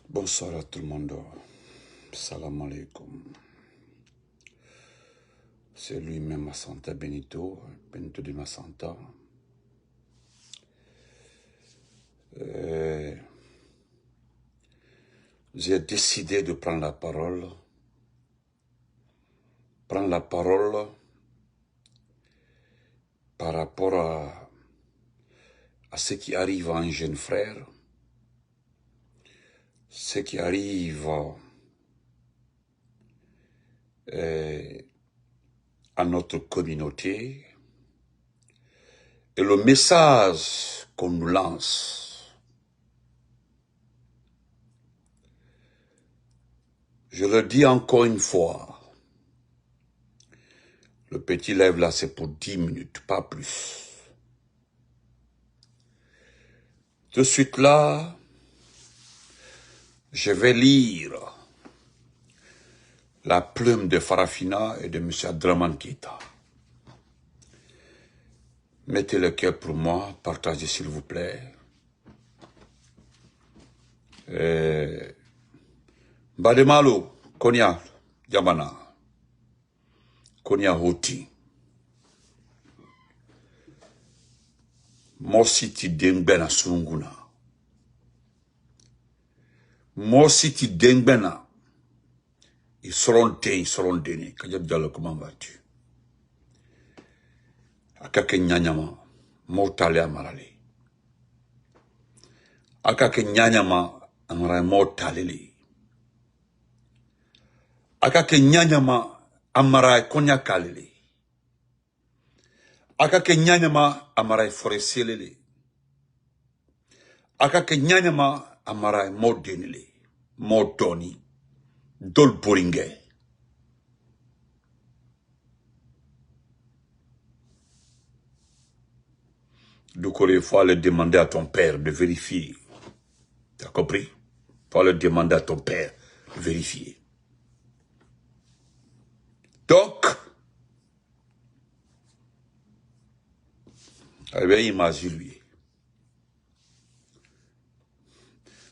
Bonsoir à tout le monde. Salam alaikum. C'est lui-même Massanta Benito de Massanta. J'ai décidé de prendre la parole. Prendre la parole par rapport à ce qui arrive à un jeune frère, ce qui arrive à notre communauté et le message qu'on nous lance. Je le dis encore une fois, le petit live là c'est pour 10 minutes, pas plus. Tout de suite là, je vais lire la plume de Farafina et de M. Abdraman Keita. Mettez le cœur pour moi, partagez s'il vous plaît. Bademalo, Konya, Yamana, Konya Hoti. Mositi Dengbena Sunguna. Mositi Dengbena. Ils seront donnés. Kajab Diallo, comment vas-tu? Akake Nyanyama, Mortale Amarale. Akake Nyanyama, Amara Mortale. Akake Nyanyama, Amara Konya Kalele. Akake Nyanyama, Amara Foreselele. Akake Nyanyama, Amara Mordenele. Mortoni. Dol Boringé. Donc, il faut aller demander à ton père de vérifier. Tu as compris? Il faut aller demander à ton père de vérifier. Donc, avec image lui.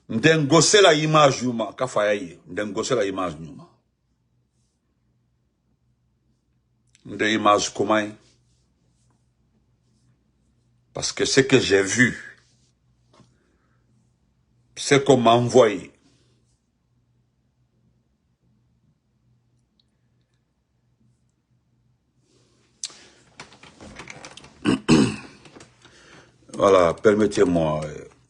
Ndengose la image yuma, kafayaye. Ndengose la image yuma. Nde image comment? Parce que ce que j'ai vu, ce qu'on m'a envoyé, voilà, permettez-moi.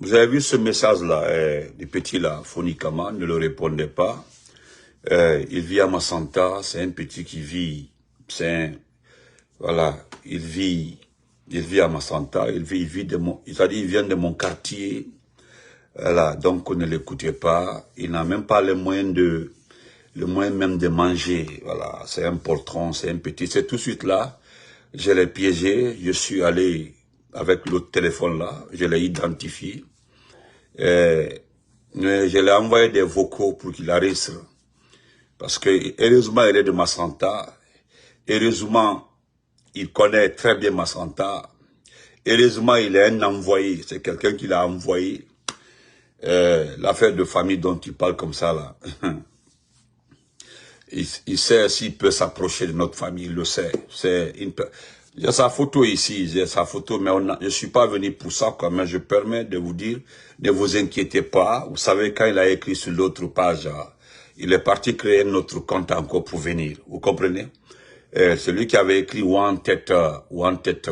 Vous avez vu ce message-là, du petit là, Fonikama, ne le répondez pas. Il vit à Massanta, c'est un petit qui vit, voilà, il vit à Massanta, il vient de mon quartier, voilà, donc ne l'écoutez pas, il n'a même pas le moyen même de manger, voilà, c'est un poltron, c'est un petit, c'est tout de suite là, je l'ai piégé, je suis allé avec l'autre téléphone là, je l'ai identifié, je l'ai envoyé des vocaux pour qu'il arrête, parce que heureusement il est de Massanta, heureusement il connaît très bien Massanta, heureusement il est un envoyé, c'est quelqu'un qui l'a envoyé, l'affaire de famille dont tu parles comme ça là, il sait s'il peut s'approcher de notre famille, il le sait. J'ai sa photo ici, j'ai sa photo, mais je suis pas venu pour ça, quoi, mais je permets de vous dire, ne vous inquiétez pas. Vous savez, quand il a écrit sur l'autre page, il est parti créer notre compte encore pour venir. Vous comprenez? Celui qui avait écrit One Tête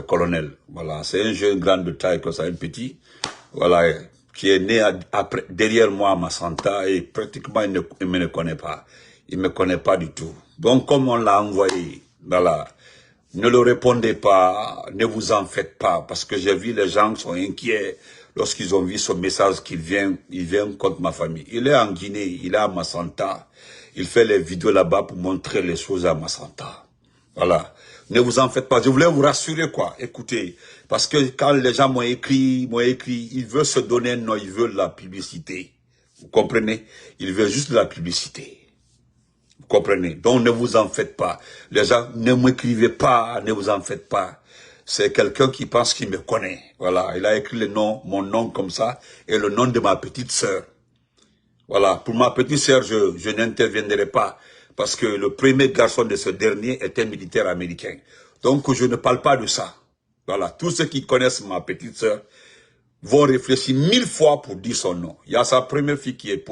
Colonel. Voilà, c'est un jeune grand de taille, comme ça, un petit. Voilà, qui est né derrière moi à Massanta et pratiquement il ne me connaît pas. Il me connaît pas du tout. Donc, comme on l'a envoyé, voilà, ne le répondez pas, ne vous en faites pas, parce que j'ai vu les gens qui sont inquiets lorsqu'ils ont vu ce message il vient contre ma famille. Il est en Guinée, il est à Massanta, il fait les vidéos là-bas pour montrer les choses à Massanta. Voilà. Ne vous en faites pas. Je voulais vous rassurer, quoi. Écoutez, parce que quand les gens m'ont écrit, ils veulent se donner, non, ils veulent la publicité. Vous comprenez? Ils veulent juste la publicité. Vous comprenez? Donc ne vous en faites pas. Les gens, ne m'écrivez pas, ne vous en faites pas. C'est quelqu'un qui pense qu'il me connaît. Voilà. Il a écrit mon nom comme ça, et le nom de ma petite sœur. Voilà, pour ma petite sœur, je n'interviendrai pas parce que le premier garçon de ce dernier est un militaire américain. Donc, je ne parle pas de ça. Voilà, tous ceux qui connaissent ma petite sœur vont réfléchir 1000 fois pour dire son nom. Il y a sa première fille qui est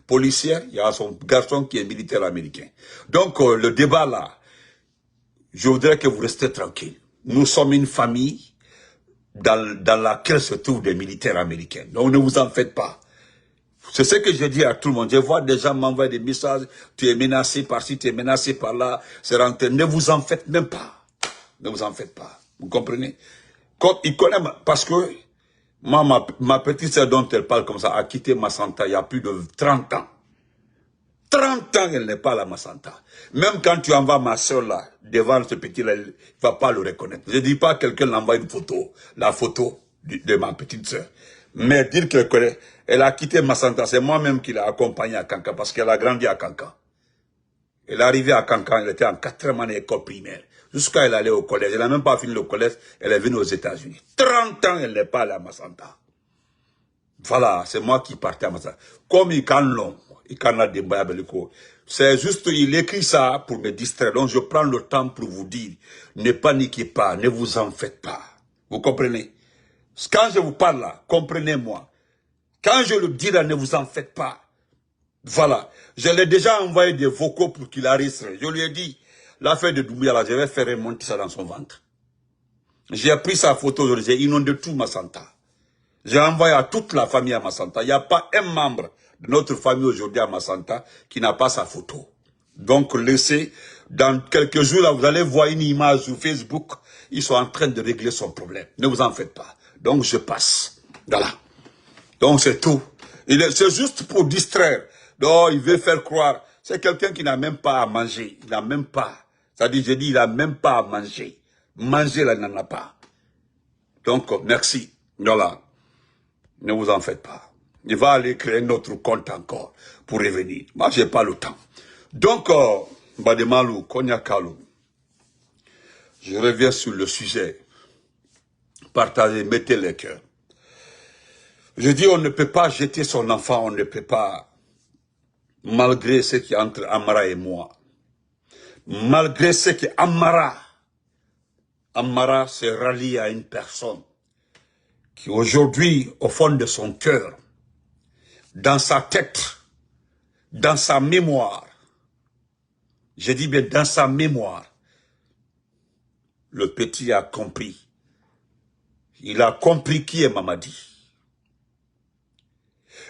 policière, il y a son garçon qui est militaire américain. Donc, le débat là, je voudrais que vous restiez tranquille. Nous sommes une famille dans laquelle se trouvent des militaires américains. Donc, ne vous en faites pas. C'est ce que je dis à tout le monde. Je vois des gens m'envoyer des messages. Tu es menacé par-ci, tu es menacé par-là. C'est rentré. Ne vous en faites même pas. Ne vous en faites pas. Vous comprenez? Comme il connaît, parce que moi, ma petite sœur dont elle parle comme ça a quitté Massanta il y a plus de 30 ans. 30 ans, elle n'est pas à la Massanta. Même quand tu envoies ma soeur là, devant ce petit-là, elle ne va pas le reconnaître. Je ne dis pas que quelqu'un l'envoie une photo, la photo de ma petite soeur. Mais dire qu'elle connaît, elle a quitté Massanta, c'est moi-même qui l'ai accompagnée à Kankan, parce qu'elle a grandi à Kankan. Elle est arrivée à Kankan, elle était en 4e année école primaire. Jusqu'à elle allait au collège. Elle n'a même pas fini le collège, elle est venue aux États-Unis. 30 ans, elle n'est pas allée à Massanta. Voilà, c'est moi qui partais à Massanta. Comme il can long, il can a des bayabeliko. C'est juste, il écrit ça pour me distraire. Donc je prends le temps pour vous dire, ne paniquez pas, ne vous en faites pas. Vous comprenez? Quand je vous parle là, comprenez-moi. Quand je le dis là, ne vous en faites pas. Voilà. Je l'ai déjà envoyé des vocaux pour qu'il enregistre. Je lui ai dit, l'affaire de Doumbouya là, je vais faire remonter ça dans son ventre. J'ai pris sa photo, j'ai inondé tout Massanta. J'ai envoyé à toute la famille à Massanta. Il n'y a pas un membre de notre famille aujourd'hui à Massanta qui n'a pas sa photo. Donc laissez, dans quelques jours là, vous allez voir une image sur Facebook. Ils sont en train de régler son problème. Ne vous en faites pas. Donc je passe. Voilà. Donc c'est tout. C'est juste pour distraire. Donc il veut faire croire. C'est quelqu'un qui n'a même pas à manger. Il n'a même pas. C'est-à-dire, j'ai dit, il n'a même pas à manger. Manger, là, il n'en a pas. Donc, merci. Voilà. Ne vous en faites pas. Il va aller créer notre compte encore pour revenir. Moi, je n'ai pas le temps. Donc, Bademalou, Konyakalou, je reviens sur le sujet. Partagez, mettez les cœurs. Je dis, on ne peut pas jeter son enfant, on ne peut pas, malgré ce qui est entre Amara et moi. Malgré ce que Amara s'est rallié à une personne qui aujourd'hui, au fond de son cœur, dans sa tête, dans sa mémoire, je dis bien dans sa mémoire, le petit a compris. Il a compris qui est Mamadi.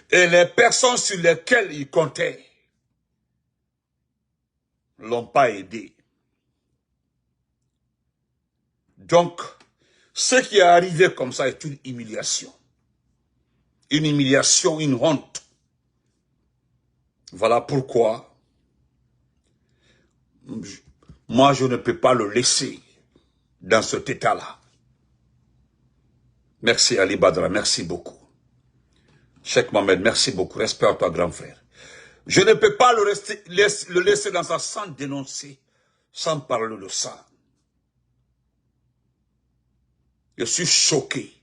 Et les personnes sur lesquelles il comptait ne l'ont pas aidé. Donc, ce qui est arrivé comme ça est une humiliation. Une humiliation, une honte. Voilà pourquoi moi je ne peux pas le laisser dans cet état-là. Merci Ali Badra, merci beaucoup. Cheikh Mohamed, merci beaucoup. Respect à toi, grand frère. Je ne peux pas le laisser dans ça sans dénoncer, sans parler de ça. Je suis choqué.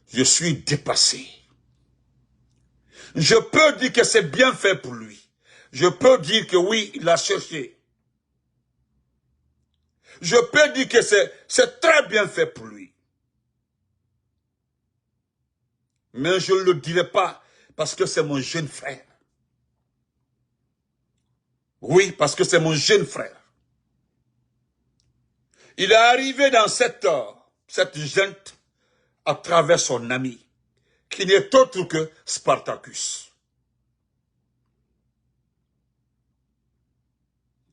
Je suis dépassé. Je peux dire que c'est bien fait pour lui. Je peux dire que oui, il a cherché. Je peux dire que c'est très bien fait pour lui. Mais je ne le dirai pas parce que c'est mon jeune frère. Oui, parce que c'est mon jeune frère. Il est arrivé dans cette junte à travers son ami, qui n'est autre que Spartacus.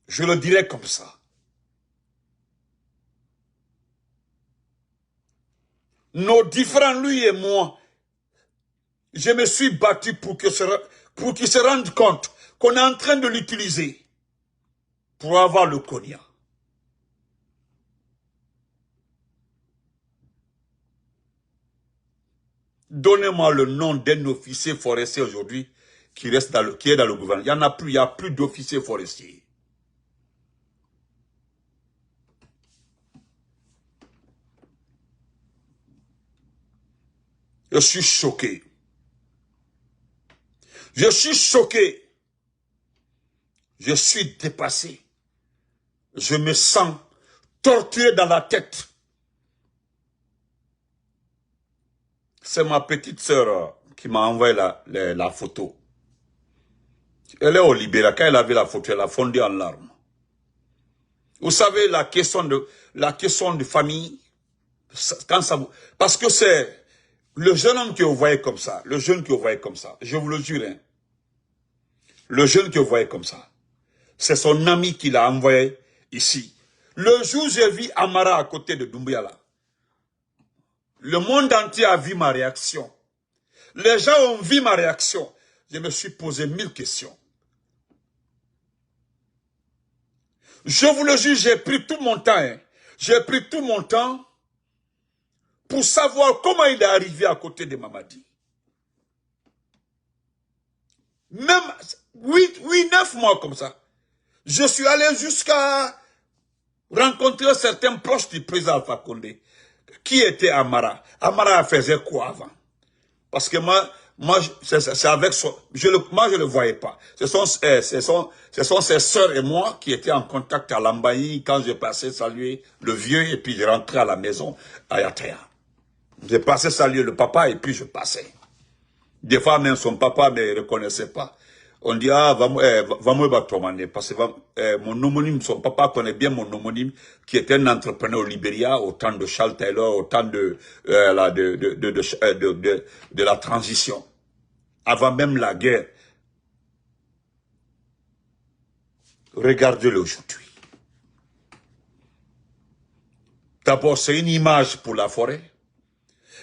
Je le dirais comme ça. Nos différends, lui et moi, je me suis battu pour qu'il se rende compte qu'on est en train de l'utiliser pour avoir le cognac. Donnez-moi le nom d'un officier forestier aujourd'hui qui est dans le gouvernement. Il n'y en a plus, il n'y a plus d'officiers forestiers. Je suis choqué. Je suis choqué. Je suis dépassé. Je me sens torturé dans la tête. C'est ma petite sœur qui m'a envoyé la photo. Elle est au Libéria. Quand elle a vu la photo, elle a fondu en larmes. Vous savez, la question de famille, parce que c'est le jeune homme que vous voyez comme ça, le jeune que vous voyez comme ça, je vous le jure, hein, le jeune que vous voyez comme ça, c'est son ami qui l'a envoyé ici. Le jour où j'ai vu Amara à côté de Doumbouya là, le monde entier a vu ma réaction. Les gens ont vu ma réaction. Je me suis posé 1000 questions. Je vous le jure, j'ai pris tout mon temps. Hein. J'ai pris tout mon temps pour savoir comment il est arrivé à côté de Mamadi. Même 9 mois comme ça. Je suis allé jusqu'à rencontrer certains proches du président Alpha Condé. Qui était Amara? Amara faisait quoi avant? Parce que moi c'est avec son... moi, je ne le voyais pas. Ce sont ses sœurs et moi qui étaient en contact à Lambaye quand je passais saluer le vieux et puis je rentrais à la maison à Yataya. Je passais saluer le papa et puis je passais. Des fois même son papa ne me reconnaissait pas. On dit, ah, va-moi battre, parce que mon homonyme, son papa connaît bien mon homonyme, qui était un entrepreneur au Libéria, au temps de Charles Taylor, au temps de la transition. Avant même la guerre. Regardez-le aujourd'hui. D'abord, c'est une image pour la forêt.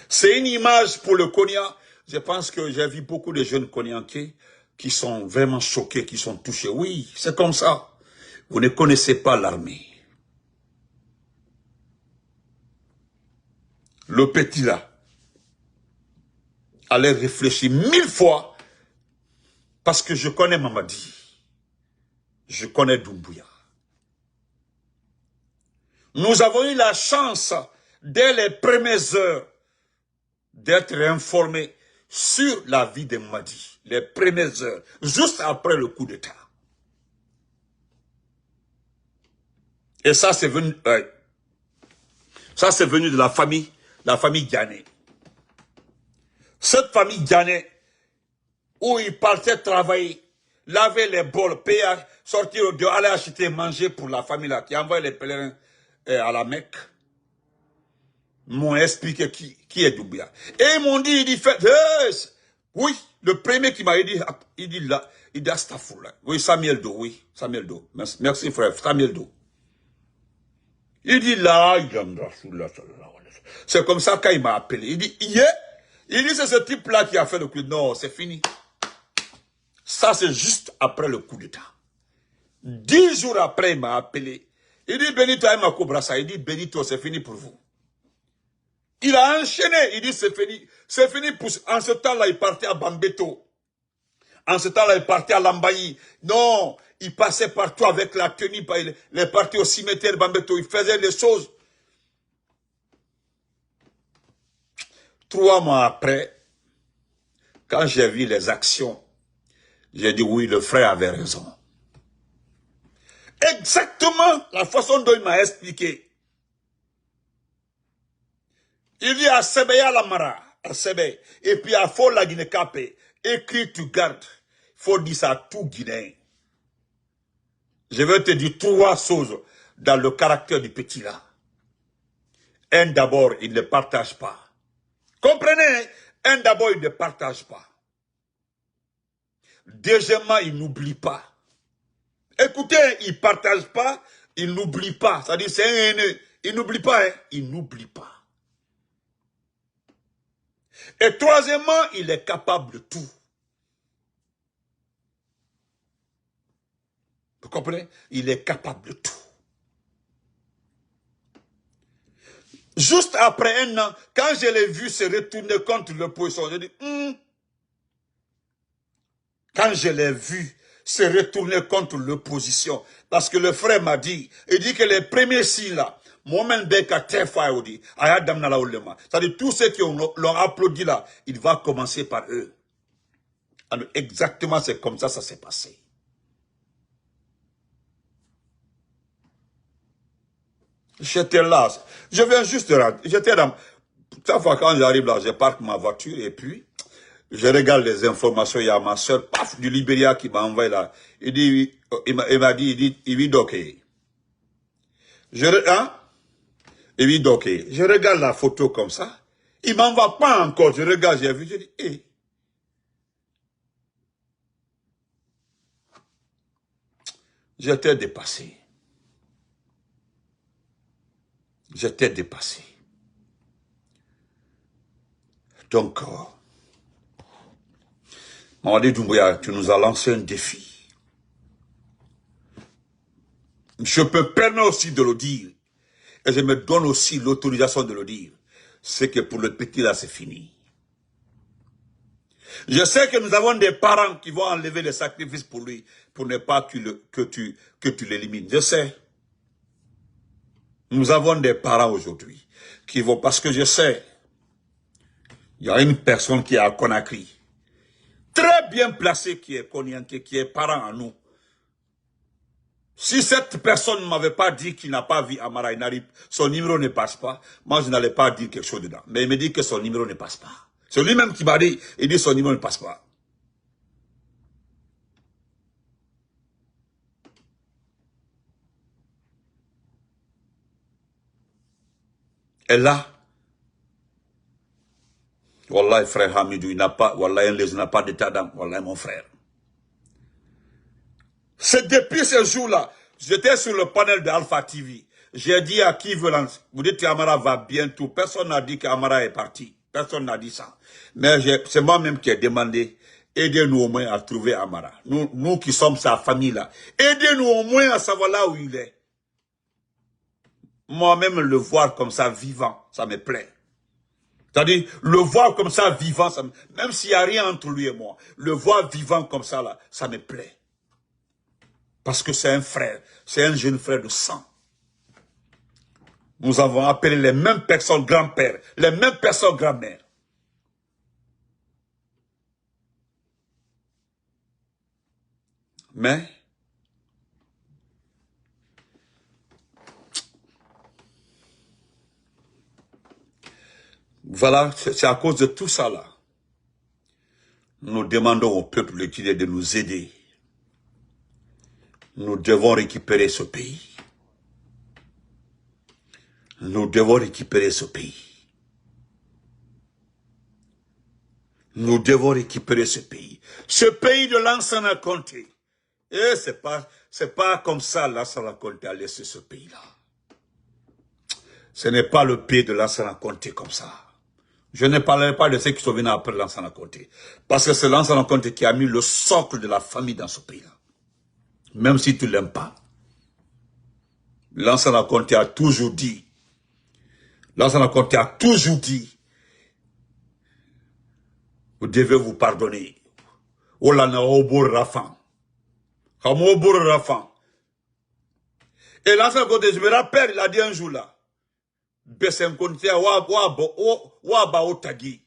C'est une image pour le Konya. Je pense que j'ai vu beaucoup de jeunes Konyankais qui sont vraiment choqués, qui sont touchés. Oui, c'est comme ça. Vous ne connaissez pas l'armée. Le petit là, allait réfléchir 1000 fois parce que je connais Mamadi. Je connais Doumbouya. Nous avons eu la chance, dès les premières heures, d'être informés sur la vie de Mamadi. Les premières heures, juste après le coup d'État. Et ça, c'est venu, de la famille Diané. Cette famille Diané, où ils partaient travailler, laver les bols, payer, sortir au dehors, aller acheter manger pour la famille là, qui envoie les pèlerins à la Mecque, m'ont expliqué qui est Doumbouya. Et ils m'ont dit, il dit, oui, le premier qui m'a dit, il dit là, il dit Astafourla. Oui, Samuel Do, oui, Samuel Do. Merci frère, Samuel Do. Il dit là, c'est comme ça quand il m'a appelé. Il dit, il dit c'est ce type-là qui a fait le coup. Non, c'est fini. Ça, c'est juste après le coup d'État. 10 jours après, il m'a appelé. Il dit, Benito Aimako Brassa. Il dit, Benito, c'est fini pour vous. Il a enchaîné. Il dit, c'est fini. C'est fini pour... En ce temps-là, il partait à Bambeto. En ce temps-là, il partait à Lambaye. Non, il passait partout avec la tenue. Il est parti au cimetière de Bambeto. Il faisait les choses. 3 mois après, quand j'ai vu les actions, j'ai dit oui, le frère avait raison. Exactement la façon dont il m'a expliqué. Il dit à Sebeya Lamara, à Sebe, et puis à Fol la Guinée-Capé, écris, tu gardes. Il faut dire ça à tout Guinéen. Je vais te dire 3 choses dans le caractère du petit là. Un, d'abord, il ne partage pas. Comprenez? Un, d'abord, il ne partage pas. Deuxièmement, il n'oublie pas. Écoutez, il ne partage pas, il n'oublie pas. C'est-à-dire, c'est un haineux. Il n'oublie pas, hein? Il n'oublie pas. Et troisièmement, il est capable de tout. Vous comprenez? Il est capable de tout. Juste après 1 an, quand je l'ai vu se retourner contre l'opposition, j'ai dit, Quand je l'ai vu se retourner contre l'opposition, parce que le frère m'a dit, il dit que les premiers signes là, Mohamed Beka Tefa Oudi, Ayadam Nala Olema, c'est-à-dire tous ceux qui l'ont applaudi là, il va commencer par eux. Exactement, c'est comme ça s'est passé. J'étais là. Je viens juste de rentrer. J'étais dans... Chaque fois quand j'arrive là, je parque ma voiture et puis, je regarde les informations. Il y a ma soeur, paf, du Libéria qui m'a envoyé là. Il dit, il m'a dit, il dit, ok. Hein? Il dit, ok. Je regarde la photo comme ça. Il m'envoie pas encore. Je regarde, j'ai vu, je dis, hé. J'étais dépassé. J'étais dépassé. Donc, Mamadi Doumbouya, tu nous as lancé un défi. Je peux permettre aussi de le dire. Et je me donne aussi l'autorisation de le dire. C'est que pour le petit là, c'est fini. Je sais que nous avons des parents qui vont enlever les sacrifices pour lui, pour ne pas que tu l'élimines. Je sais. Nous avons des parents aujourd'hui qui vont, parce que je sais, il y a une personne qui est à Conakry, très bien placée, qui est Konyanké, qui est parent à nous. Si cette personne ne m'avait pas dit qu'il n'a pas vu Amara Inari, son numéro ne passe pas, moi je n'allais pas dire quelque chose dedans. Mais il me dit que son numéro ne passe pas. C'est lui-même qui m'a dit, il dit son numéro ne passe pas. Et là, Wallah, frère Hamidou, il n'a pas, Wallah, il n'a pas d'état d'âme, Wallah, mon frère. C'est depuis ce jour-là, j'étais sur le panel de Alpha TV. J'ai dit à qui veut lancer, vous dites qu'Amara va bientôt. Personne n'a dit qu'Amara est parti. Personne n'a dit ça. Mais c'est moi-même qui ai demandé, aidez-nous au moins à trouver Amara. Nous qui sommes sa famille là, aidez-nous au moins à savoir là où il est. Moi-même le voir comme ça vivant, ça me plaît. C'est-à-dire, le voir comme ça vivant, même s'il n'y a rien entre lui et moi, le voir vivant comme ça là, ça me plaît. Parce que c'est un frère, c'est un jeune frère de sang. Nous avons appelé les mêmes personnes grand-père, les mêmes personnes grand-mère. Mais, voilà, c'est à cause de tout ça là. Nous demandons au peuple de nous aider. Nous devons récupérer ce pays. Nous devons récupérer ce pays. Nous devons récupérer ce pays. Ce pays de Lansana Conté. Et c'est pas comme ça Lansana Conté a laissé ce pays-là. Ce n'est pas le pays de Lansana Conté comme ça. Je ne parlerai pas de ceux qui sont venus après Lansana Conté. Parce que c'est Lansana Conté qui a mis le socle de la famille dans ce pays-là. Même si tu ne l'aimes pas. Lansana Conté a toujours dit, vous devez vous pardonner. Olana obor rafan. Comme obor rafan. Et Lansana Conté, je me rappelle, il a dit un jour là, Besen Conté waba otagi.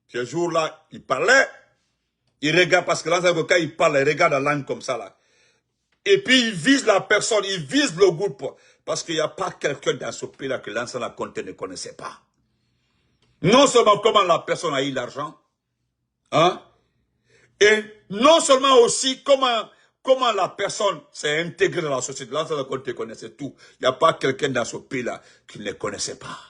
Ce jour-là, il parlait, il regarde, parce que Lansana Conté, quand il parle, il regarde la langue comme ça là. Et puis il vise la personne, il vise le groupe. Parce qu'il n'y a pas quelqu'un dans ce pays-là que Lansana Conté ne connaissait pas. Non seulement comment la personne a eu l'argent, hein, et non seulement aussi comment la personne s'est intégrée dans la société. Lansana Conté connaissait tout. Il n'y a pas quelqu'un dans ce pays-là qui ne connaissait pas.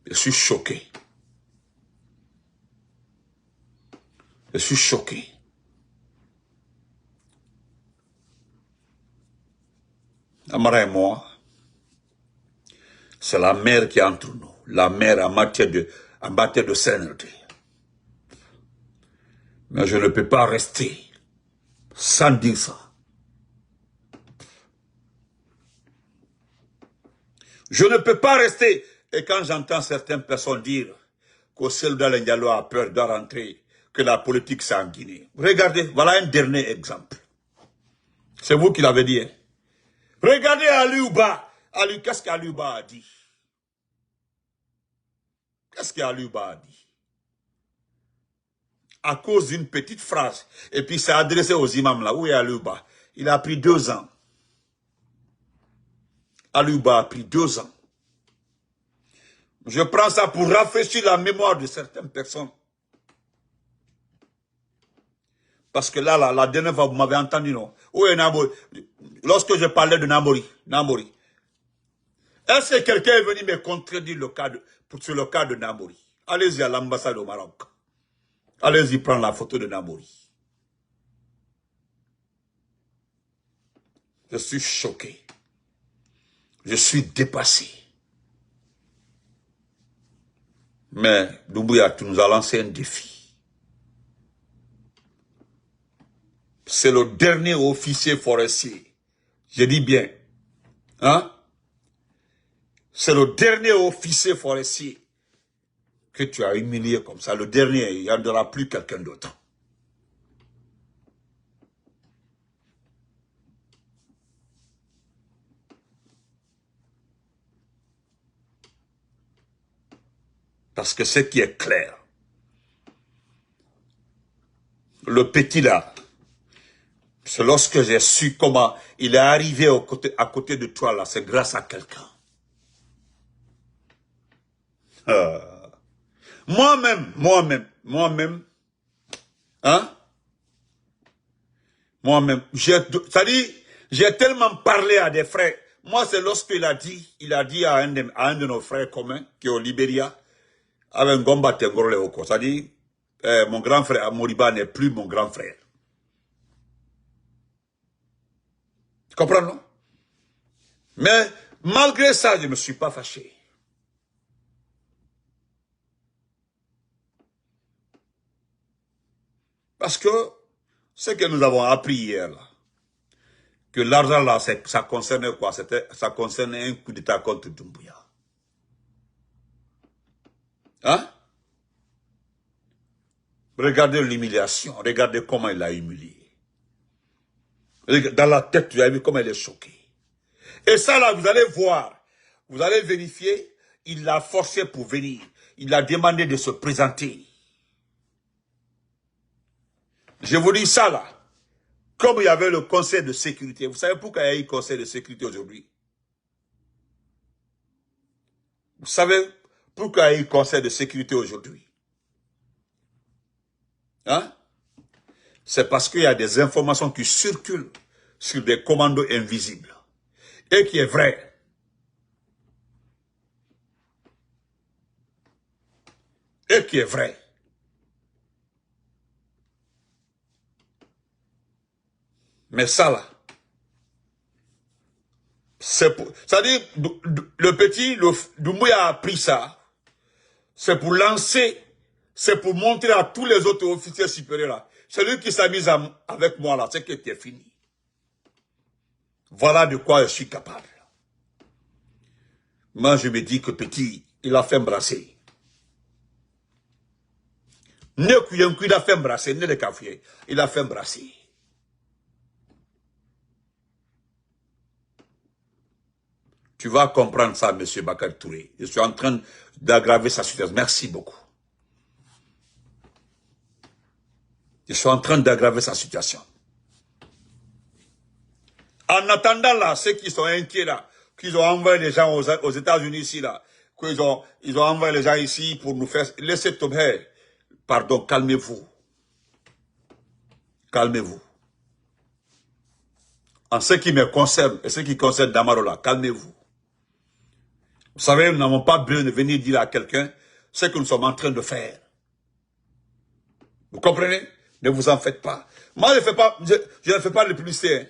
Je suis choqué. Je suis choqué. Amara et moi, c'est la mère qui est entre nous. La mère en matière de sainteté. Mais je ne peux pas rester sans dire ça. Je ne peux pas rester. Et quand j'entends certaines personnes dire qu'au Selda Diallo a peur de rentrer, que la politique c'est en Guinée. Regardez, voilà un dernier exemple. C'est vous qui l'avez dit. Hein? Regardez Ali Ouba. Qu'est-ce qu'Aluba a dit? Qu'est-ce qu'Aluba a dit? À cause d'une petite phrase. Et puis c'est adressé aux imams là. Où est Aluba? Il a pris 2 ans. Aluba a pris 2 ans. Je prends ça pour rafraîchir la mémoire de certaines personnes. Parce que là, la dernière fois, vous m'avez entendu, non? Où est Namori? Lorsque je parlais de Namori. Est-ce que quelqu'un est venu me contredire sur le cas de Namori? Allez-y à l'ambassade au Maroc. Allez-y prendre la photo de Namori. Je suis choqué. Je suis dépassé. Mais Doumbouya, tu nous as lancé un défi. C'est le dernier officier forestier. Je dis bien. Hein? C'est le dernier officier forestier que tu as humilié comme ça. Le dernier, il n'y en aura plus quelqu'un d'autre. Parce que ce qui est clair, le petit là, c'est lorsque j'ai su comment il est arrivé à côté de toi là, c'est grâce à quelqu'un. Moi-même, hein? Moi-même, c'est-à-dire, j'ai tellement parlé à des frères. Moi, c'est lorsqu'il a dit à un de nos frères communs, qui est au Libéria, avec Ngomba Tengoro Leoko, c'est-à-dire, mon grand frère Moriba n'est plus mon grand frère. Tu comprends, non? Mais, malgré ça, je ne me suis pas fâché. Parce que, ce que nous avons appris hier, là, que l'argent là, ça concernait quoi? Ça concernait un coup d'état contre Doumbouya. Hein? Regardez l'humiliation, regardez comment il a humilié. Dans la tête, tu as vu comment elle est choquée. Et ça là, vous allez voir, vous allez vérifier, il l'a forcé pour venir. Il a demandé de se présenter. Je vous dis ça là, comme il y avait le conseil de sécurité. Vous savez pourquoi il y a eu le conseil de sécurité aujourd'hui? Vous savez pourquoi il y a eu le conseil de sécurité aujourd'hui? Hein? C'est parce qu'il y a des informations qui circulent sur des commandos invisibles. Et qui est vrai. Et qui est vrai. Mais ça là, c'est-à-dire, le petit, Doumbouya a pris ça, c'est pour lancer, c'est pour montrer à tous les autres officiers supérieurs là, celui qui s'amuse avec moi là, c'est que tu es fini. Voilà de quoi je suis capable. Moi, je me dis que petit, il a fait embrasser. Ne kuyenku, il a fait embrasser, ne le café, il a fait embrasser. Tu vas comprendre ça, monsieur Bakary Touré. Je suis en train d'aggraver sa situation. Merci beaucoup. Je suis en train d'aggraver sa situation. En attendant là, ceux qui sont inquiets là, qu'ils ont envoyé les gens aux États-Unis ici là, ils ont envoyé les gens ici pour nous faire... Laissez tomber. Pardon, calmez-vous. Calmez-vous. En ce qui me concerne et ce qui concerne Damarola, calmez-vous. Vous savez, nous n'avons pas besoin de venir dire à quelqu'un ce que nous sommes en train de faire. Vous comprenez? Ne vous en faites pas. Moi, je ne fais pas de publicité. Hein.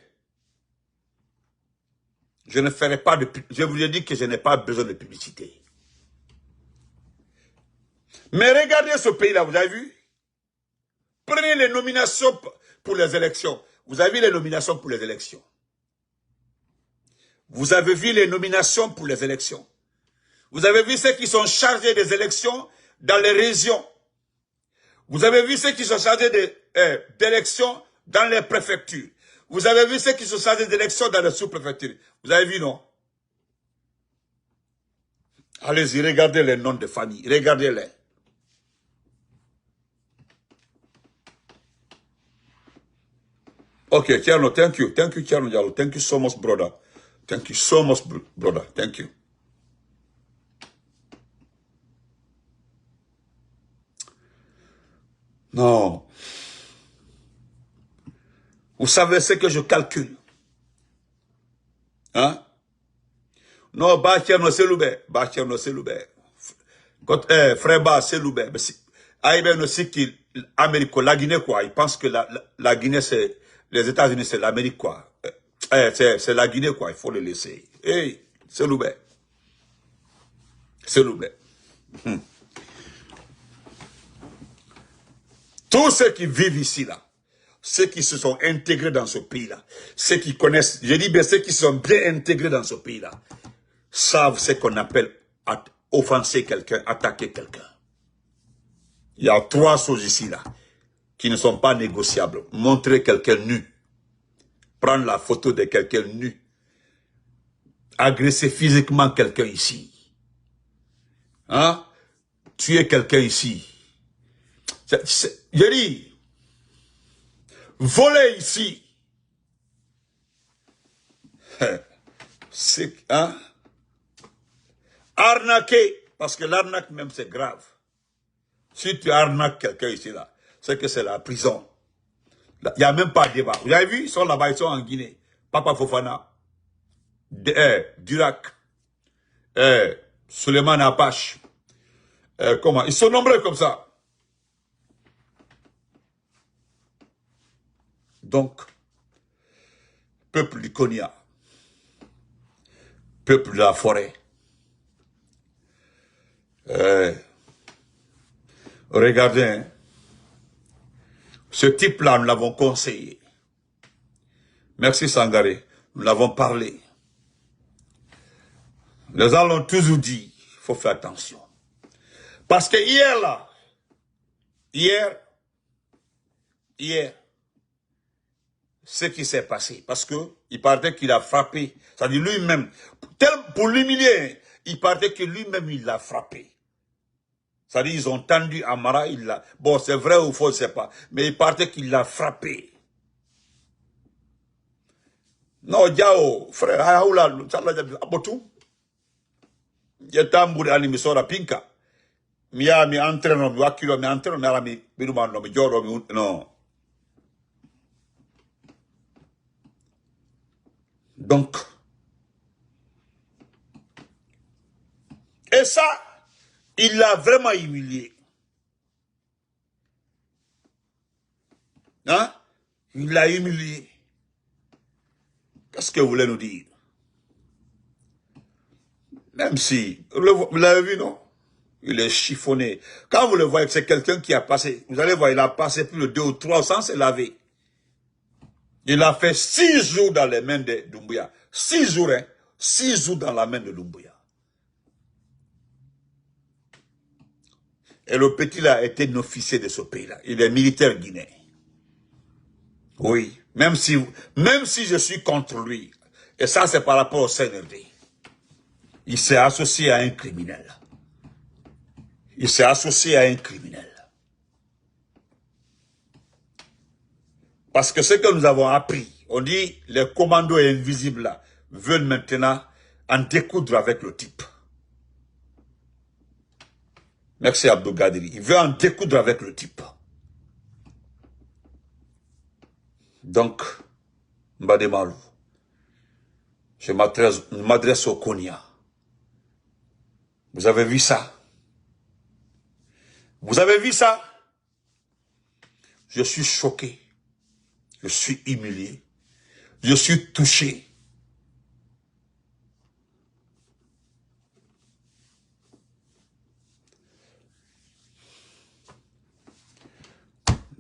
Je ne ferai pas de... Je vous ai dit que je n'ai pas besoin de publicité. Mais regardez ce pays-là, vous avez vu? Prenez les nominations pour les élections. Vous avez vu les nominations pour les élections? Vous avez vu les nominations pour les élections? Vous avez vu ceux qui sont chargés des élections dans les régions? Vous avez vu ceux qui sont chargés d'élections dans les préfectures? Vous avez vu ceux qui sont chargés d'élections dans les sous-préfectures? Vous avez vu, non? Allez-y, regardez les noms de famille. Regardez-les. Okay, Tierno, thank you. Thank you, Tierno Diallo. Thank you so much, brother. Thank you so much, brother. Thank you. Non. Vous savez ce que je calcule? Hein? Non, Tierno, c'est Loubert. Tierno, c'est Loubert. Frère Ba, c'est Loubert. Aïben aussi qui, l'Amérique, la Guinée, quoi. Il pense que la Guinée, c'est, les États-Unis, c'est l'Amérique, quoi. C'est la Guinée, quoi. Il faut le laisser. Hey, c'est Loubert. C'est Loubert. Tous ceux qui vivent ici, là, ceux qui se sont intégrés dans ce pays-là, ceux qui connaissent, je dis bien ceux qui sont bien intégrés dans ce pays-là, savent ce qu'on appelle offenser quelqu'un, attaquer quelqu'un. Il y a 3 choses ici, là, qui ne sont pas négociables. Montrer quelqu'un nu. Prendre la photo de quelqu'un nu. Agresser physiquement quelqu'un ici. Hein? Tuer quelqu'un ici. Je dis, voler ici. C'est, hein? Arnaquer, parce que l'arnaque même c'est grave. Si tu arnaques quelqu'un ici, là, c'est que c'est la prison. Il n'y a même pas de débat. Vous avez vu, ils sont là-bas, ils sont en Guinée. Papa Fofana, Durac, Suleiman Apache. Comment? Ils sont nombreux comme ça. Donc, peuple du Konya, peuple de la forêt, regardez, hein, ce type-là, nous l'avons conseillé. Merci Sangaré, nous l'avons parlé. Nous allons toujours dire, il faut faire attention. Parce que hier, là, hier, ce qui s'est passé, parce que il paraît qu'il a frappé, c'est-à-dire lui-même, pour l'humilier, il paraît que lui-même il l'a frappé. C'est-à-dire ils ont tendu Amara, il l'a, bon c'est vrai ou faux, je ne sais pas, mais il paraît qu'il l'a frappé. Non, Diao, frère, Haoula, Abotou, Yatambour Alimisora Pinka, Mia mi entraîne, mi wakilo mi entraîne, mi arami, Birumano, mi Joro, non. Donc, et ça, il l'a vraiment humilié. Hein? Il l'a humilié. Qu'est-ce que vous voulez nous dire? Même si, vous l'avez vu, non? Il est chiffonné. Quand vous le voyez, c'est quelqu'un qui a passé, vous allez voir, il a passé plus de 2 ou 3 sans se laver. Il a fait 6 jours dans les mains de Doumbouya. 6 jours, hein? 6 jours dans la main de Doumbouya. Et le petit là était un officier de ce pays-là. Il est militaire guinéen. Oui. Même si je suis contre lui. Et ça, c'est par rapport au CNRD. Il s'est associé à un criminel. Il s'est associé à un criminel. Parce que ce que nous avons appris, on dit les commandos invisibles là veulent maintenant en découdre avec le type. Merci Abdou Gadiri. Il veut en découdre avec le type. Donc, Mbademalu, je m'adresse au Konya. Vous avez vu ça? Vous avez vu ça? Je suis choqué. Je suis humilié. Je suis touché.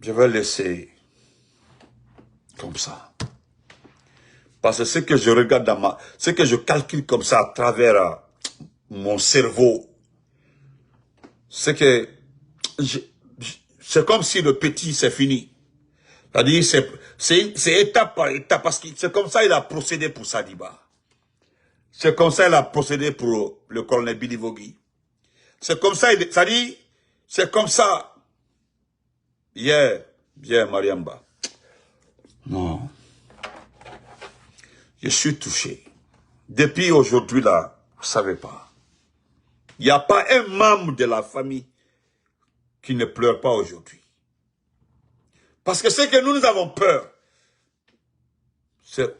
Je vais laisser comme ça. Parce que ce que je regarde ce que je calcule comme ça à travers mon cerveau, c'est que c'est comme si le petit c'est fini. C'est-à-dire c'est étape par étape parce que c'est comme ça il a procédé pour Sadiba. C'est comme ça qu'il a procédé pour le colonel Billy Vogui. C'est comme ça, ça dit, c'est comme ça. Bien, Mariamba. Non. Je suis touché. Depuis aujourd'hui, là, vous ne savez pas. Il n'y a pas un membre de la famille qui ne pleure pas aujourd'hui. Parce que c'est que nous avons peur. C'est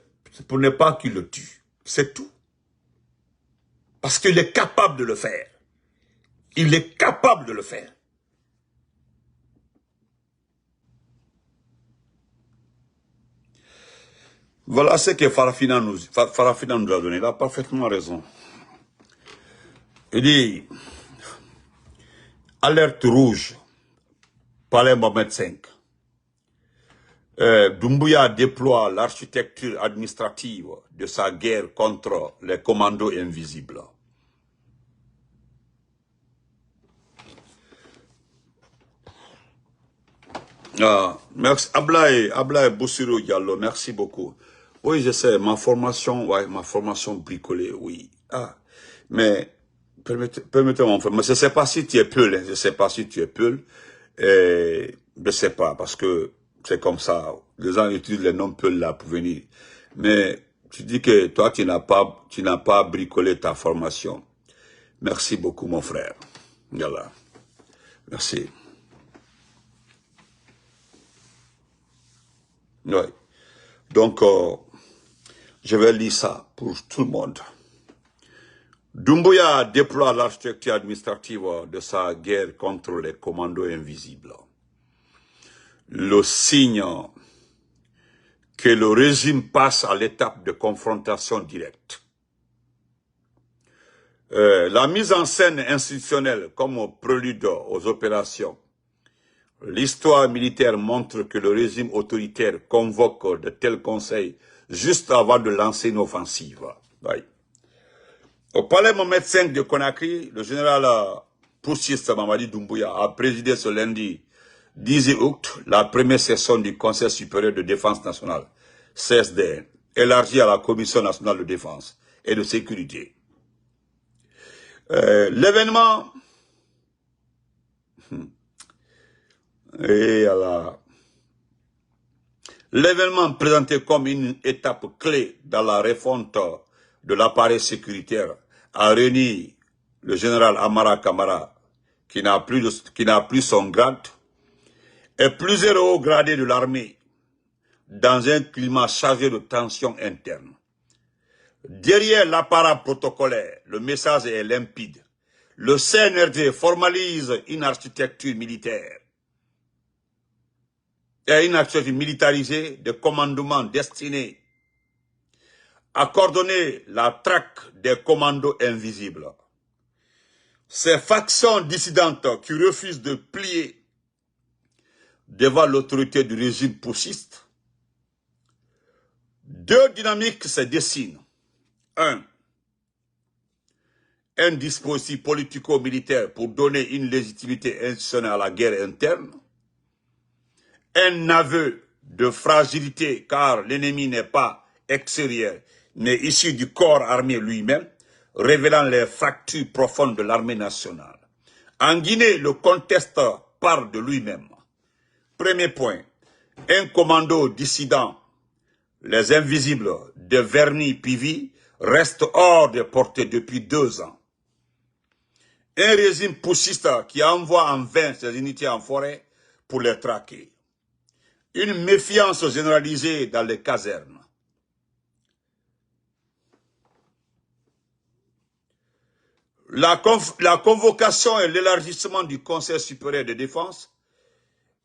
pour ne pas qu'il le tue. C'est tout. Parce qu'il est capable de le faire. Il est capable de le faire. Voilà ce que Farafina nous a donné. Il a parfaitement raison. Il dit, alerte rouge, palais Mohamed V. Doumbouya déploie l'architecture administrative de sa guerre contre les commandos invisibles. Merci. Ablaye Boussirou Diallo, merci beaucoup. Oui, je sais, ma formation bricolée, oui. Mais, permettez-moi, mon frère, mais je ne sais pas si tu es Peul, hein, je ne sais pas si tu es Peul, je ne sais pas, parce que c'est comme ça, les gens utilisent les noms Peul là pour venir. Mais, tu dis que toi, tu n'as pas bricolé ta formation. Merci beaucoup, mon frère. Voilà. Merci. Oui. Donc, je vais lire ça pour tout le monde. Doumbouya déploie l'architecture administrative de sa guerre contre les commandos invisibles. Le signe que le régime passe à l'étape de confrontation directe. La mise en scène institutionnelle comme prélude aux opérations. L'histoire militaire montre que le régime autoritaire convoque de tels conseils juste avant de lancer une offensive. Oui. Au palais Mohamed V de Conakry, le général poussiste Mamadi Doumbouya a présidé ce lundi 10 août la première session du Conseil supérieur de défense nationale, CSDN, élargie à la Commission nationale de défense et de sécurité. L'événement présenté comme une étape clé dans la refonte de l'appareil sécuritaire a réuni le général Amara Kamara, qui n'a plus son grade, et plusieurs hauts gradés de l'armée dans un climat chargé de tensions internes. Derrière l'appareil protocolaire, le message est limpide. Le CNRD formalise une architecture militaire et une architecture militarisée de commandement destinée à coordonner la traque des commandos invisibles. Ces factions dissidentes qui refusent de plier devant l'autorité du régime poussiste, deux dynamiques se dessinent. Un dispositif politico-militaire pour donner une légitimité institutionnelle à la guerre interne. Un aveu de fragilité car l'ennemi n'est pas extérieur, mais issu du corps armé lui-même, révélant les fractures profondes de l'armée nationale. En Guinée, le contexte parle de lui-même. Premier point, un commando dissident, les invisibles de Verny-Pivy, reste hors de portée depuis 2 ans. Un régime poussiste qui envoie en vain ses unités en forêt pour les traquer. Une méfiance généralisée dans les casernes. La convocation et l'élargissement du Conseil supérieur de défense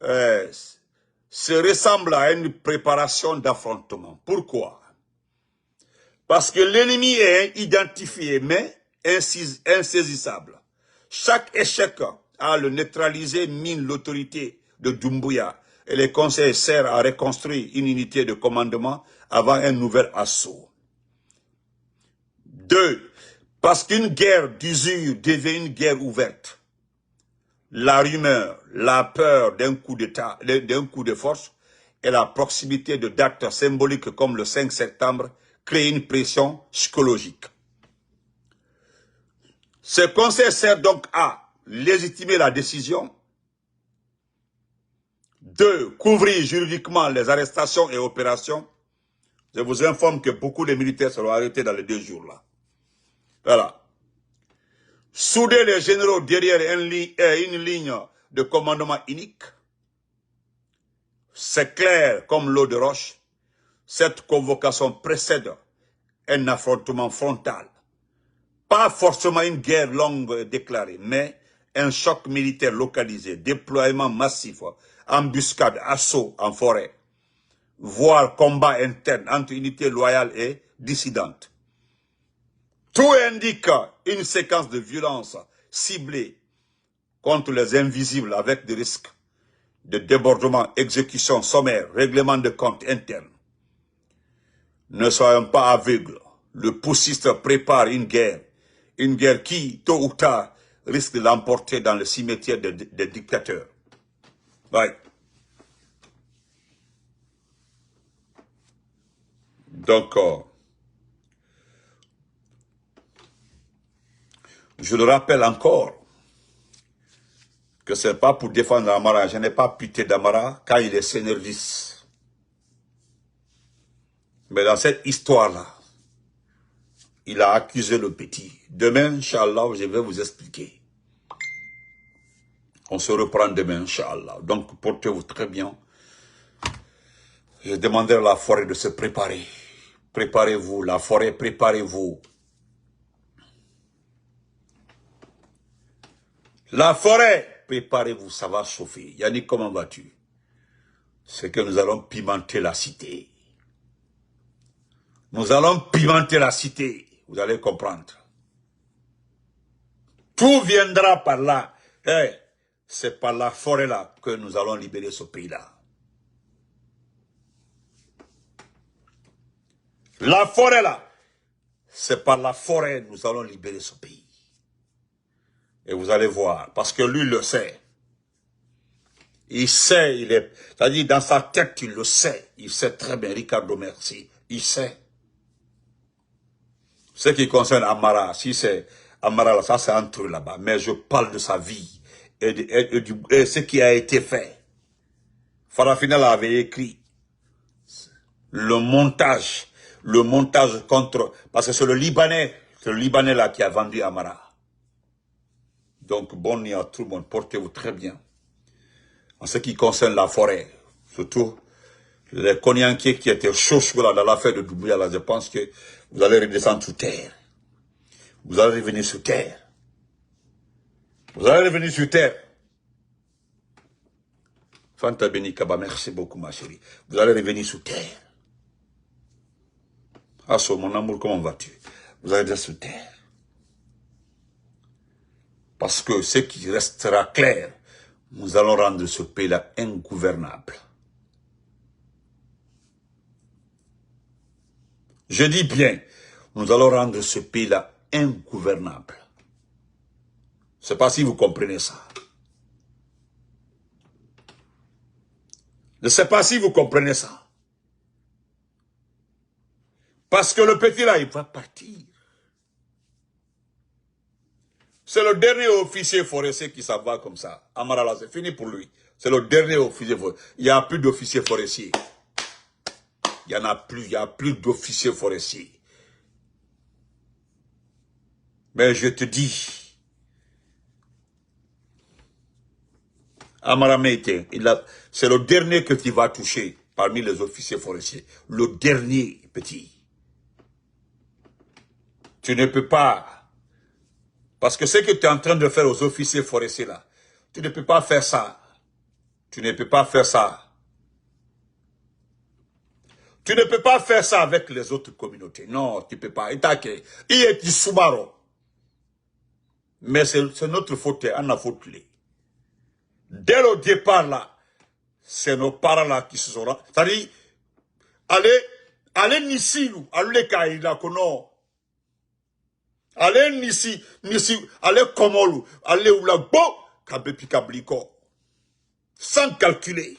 se ressemble à une préparation d'affrontement. Pourquoi? Parce que l'ennemi est identifié mais insaisissable. Chaque échec à le neutraliser mine l'autorité de Doumbouya et les conseils servent à reconstruire une unité de commandement avant un nouvel assaut. 2. Parce qu'une guerre d'usure devient une guerre ouverte. La rumeur, la peur d'un coup d'État, d'un coup de force et la proximité de dates symboliques comme le 5 septembre créent une pression psychologique. Ce conseil sert donc à légitimer la décision. 2. Couvrir juridiquement les arrestations et opérations. Je vous informe que beaucoup de militaires seront arrêtés dans les 2 jours là. Voilà. Souder les généraux derrière une ligne de commandement unique. C'est clair comme l'eau de roche. Cette convocation précède un affrontement frontal. Pas forcément une guerre longue déclarée, mais un choc militaire localisé, déploiement massif, embuscade, assaut en forêt, voire combat interne entre unités loyales et dissidentes. Tout indique une séquence de violence ciblée contre les invisibles avec des risques de débordement, exécution sommaire, règlement de compte interne. Ne soyons pas aveugles. Le poussiste prépare une guerre qui, tôt ou tard, risque de l'emporter dans le cimetière des dictateurs. Ouais. Donc, je le rappelle encore, que ce n'est pas pour défendre Amara. Je n'ai pas pitié d'Amara quand il est sénériste. Mais dans cette histoire-là, il a accusé le petit. Demain, Inch'Allah, je vais vous expliquer. On se reprend demain, Inch'Allah. Donc, portez-vous très bien. Je demanderai à la forêt de se préparer. Préparez-vous, la forêt, préparez-vous. La forêt, préparez-vous, ça va chauffer. Yannick, comment vas-tu? C'est que nous allons pimenter la cité. Nous allons pimenter la cité. Vous allez comprendre. Tout viendra par là. Hey, c'est par la forêt là que nous allons libérer ce pays-là. La forêt là, c'est par la forêt que nous allons libérer ce pays. Et vous allez voir, parce que lui le sait. Il sait, c'est-à-dire dans sa tête, il le sait. Il sait très bien, Ricardo, merci. Il sait. Ce qui concerne Amara, si c'est Amara, ça c'est entre eux là-bas. Mais je parle de sa vie et ce qui a été fait. Farafina avait écrit le montage contre, parce que c'est le Libanais là qui a vendu Amara. Donc, bonne nuit à tout le monde, portez-vous très bien. En ce qui concerne la forêt, surtout les Konyankiers qui étaient chauds là dans l'affaire de Doumbouya, là, je pense que vous allez redescendre sur terre. Vous allez revenir sur terre. Vous allez revenir sur terre. Fanta Beni Kaba, merci beaucoup ma chérie. Vous allez revenir sur terre. Asso, mon amour, comment vas-tu? Vous allez rester sur terre. Parce que ce qui restera clair, nous allons rendre ce pays-là ingouvernable. Je dis bien, nous allons rendre ce pays-là ingouvernable. Je ne sais pas si vous comprenez ça. Je ne sais pas si vous comprenez ça. Parce que le petit là, il va partir. C'est le dernier officier forestier qui s'en va comme ça. Amara là, c'est fini pour lui. C'est le dernier officier forestier. Il n'y a plus d'officiers forestiers. Il n'y en a plus. Il n'y a plus d'officiers forestiers. Mais je te dis, Amara Meite, c'est le dernier que tu vas toucher parmi les officiers forestiers. Le dernier, petit. Tu ne peux pas. Parce que ce que tu es en train de faire aux officiers forestiers là, tu ne peux pas faire ça. Tu ne peux pas faire ça. Tu ne peux pas faire ça avec les autres communautés. Non, tu ne peux pas. Il est Soumaro. Mais c'est notre faute, on a faute. Dès le départ là, c'est nos parents là qui se sont... C'est-à-dire, allez Nissi, allez Kaïla, non. Allez Nissi, allez Komolu, allez Oulagbo, Kabepi Kabliko. Sans calculer.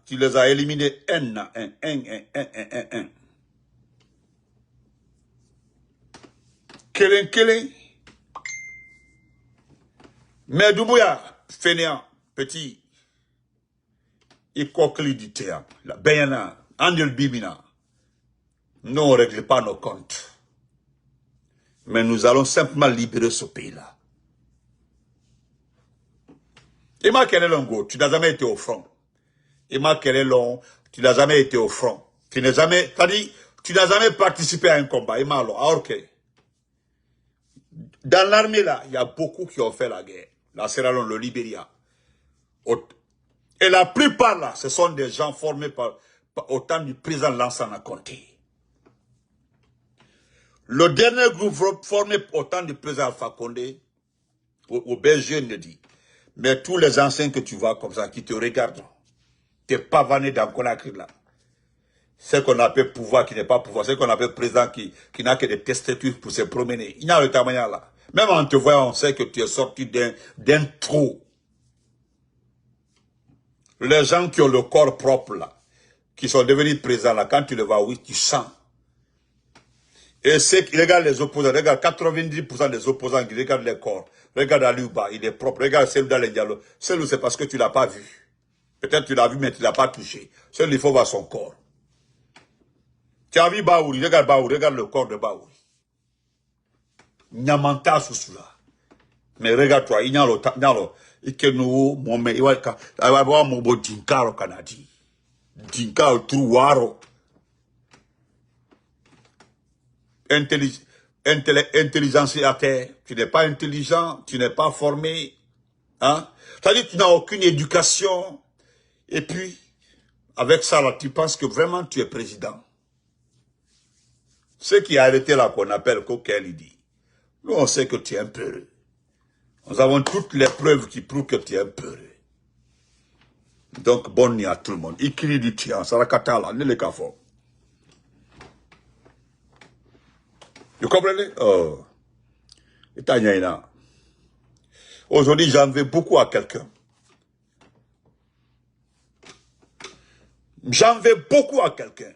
Tu les as éliminés un à un. Kélé. Mais Doumbouya, fainéant, petit, il coquille du théâtre. La Bayana, Andel Bibina. Nous, on ne règle pas nos comptes. Mais nous allons simplement libérer ce pays-là. Ima Kelelongo, tu n'as jamais été au front. Ima Kelelon, tu n'as jamais été au front. Tu n'as jamais, tu n'as jamais participé à un combat. Ima alors, ok. Dans l'armée là, il y a beaucoup qui ont fait la guerre. La Sierra Leone, le Libéria. Et la plupart là, ce sont des gens formés au temps du président Lansana Conté. Le dernier groupe formé au temps du président Alpha Condé, au Belgique, ne dit. Mais tous les anciens que tu vois comme ça, qui te regardent, t'es pavané dans Conakry là. C'est qu'on appelle pouvoir qui n'est pas pouvoir. C'est qu'on appelle président qui n'a que des testatifs pour se promener. Il y a le tamagnard là. Même en te voyant, on sait que tu es sorti d'un trou. Les gens qui ont le corps propre là, qui sont devenus présidents là, quand tu le vois, oui, tu sens. Et regarde les opposants, regarde 90% des opposants qui regardent les corps. Regarde Aliouba, il est propre. Regarde Selou dans les dialogues. Selou, c'est parce que tu ne l'as pas vu. Peut-être tu l'as vu, mais tu ne l'as pas touché. Selou, il faut voir son corps. Tu as vu Baouri, regarde le corps de Baouri. Nyamanta Sousoula. Mais regarde-toi, il y a le Ikeno, Mome, il va avoir mon beau Dinkaro Kanadi. Dinkaro Trouaro. Intelligence à terre. Tu n'es pas intelligent, tu n'es pas formé. Hein? C'est-à-dire que tu n'as aucune éducation. Et puis, avec ça, là, tu penses que vraiment tu es président. Ce qui a arrêté là qu'on appelle Kokelidi. Nous, on sait que tu es un peureux. Nous avons toutes les preuves qui prouvent que tu es un peureux. Donc, bonne nuit à tout le monde. Ikiri du tien, Sarakatala, Nelekafo. Vous comprenez? Oh. Aujourd'hui, j'en veux beaucoup à quelqu'un. J'en veux beaucoup à quelqu'un.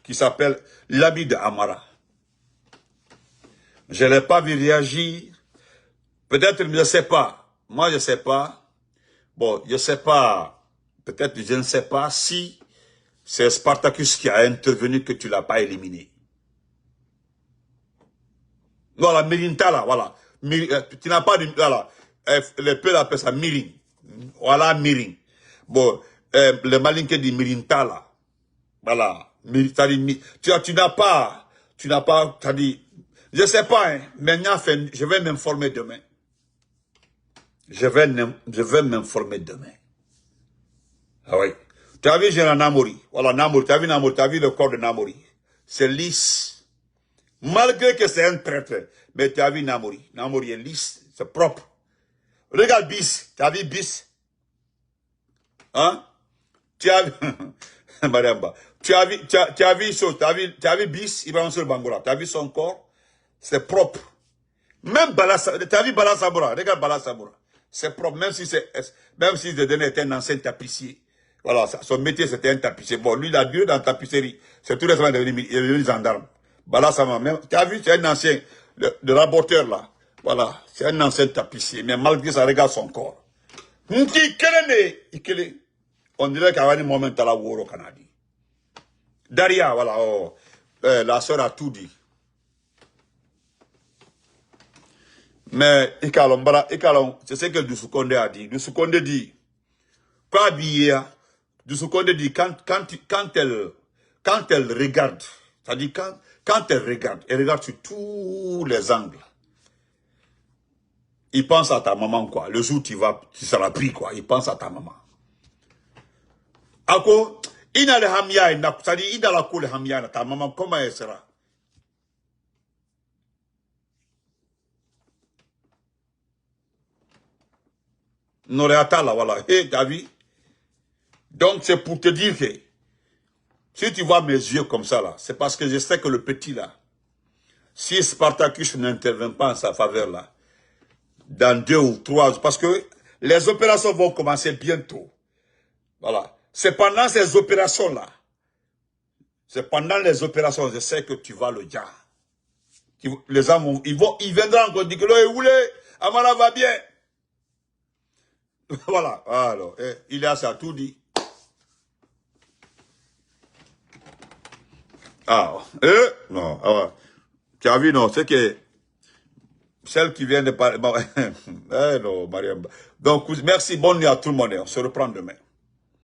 Qui s'appelle l'ami de Amara. Je ne l'ai pas vu réagir. Peut-être, je ne sais pas. Moi, je ne sais pas. Bon, je ne sais pas. Peut-être, je ne sais pas si c'est Spartacus qui a intervenu que tu ne l'as pas éliminé. Voilà, Mirintala, voilà. Tu n'as pas de... Voilà. Les peuples appellent ça Mirin. Voilà, Mirin. Bon, le Malinké dit Mirintala. Voilà. Tu n'as pas, t'as dit, je sais pas, hein, maintenant, je vais m'informer demain. Je vais m'informer demain. Ah oui. Tu as vu, j'ai un Namori. Voilà, Namori, tu as vu le corps de Namori. C'est lisse. Malgré que c'est un traître, mais tu as vu Namori. Namori est lisse, c'est propre. Regarde Bis, tu as vu Bis? Hein? Tu as vu, Mariamba. Tu as vu Bis, Ibrahim Soul Bangoura. Tu as vu son corps? C'est propre. Même Bala Sabora. Tu as vu Bala Sabora? Regarde Bala Sabora. C'est propre, même si Zedene était un ancien tapissier. Voilà, son métier c'était un tapissier. Bon, lui, il a Dieu dans la tapisserie. C'est tout récemment devenu gendarme. Bala Sabora, même. Tu as vu, c'est un ancien, le rapporteur là. Voilà, c'est un ancien tapissier. Mais malgré ça, regarde son corps. On dirait qu'il y a un moment à la Woro Canadi. Daria, voilà, oh, la sœur a tout dit. Mais, c'est ce que Doussoukonde a dit. Doussoukonde dit, quoi dire, Doussoukonde dit, quand elle regarde, c'est-à-dire quand elle regarde sur tous les angles, il pense à ta maman, quoi. Le jour où tu seras pris, quoi. Il pense à ta maman. Ako, il a le hamia, c'est-à-dire, il a la cour le hamia, ta maman, comment elle sera? Noréata, là, voilà. Hé, t'as vu? Donc, c'est pour te dire que, si tu vois mes yeux comme ça, là, c'est parce que je sais que le petit, là, si Spartacus n'intervient pas en sa faveur, là, dans 2 ou 3, parce que les opérations vont commencer bientôt. Voilà. C'est pendant ces opérations-là, je sais que tu vas le dire. Les hommes, ils viendront encore dire que l'eau est roulé, Amara va bien. Voilà, alors, il a ça tout dit. Ah, non, ah, tu as vu, non, c'est que celle qui vient de parler, bon, non, Mariam. Donc, merci, bonne nuit à tout le monde, on se reprend demain.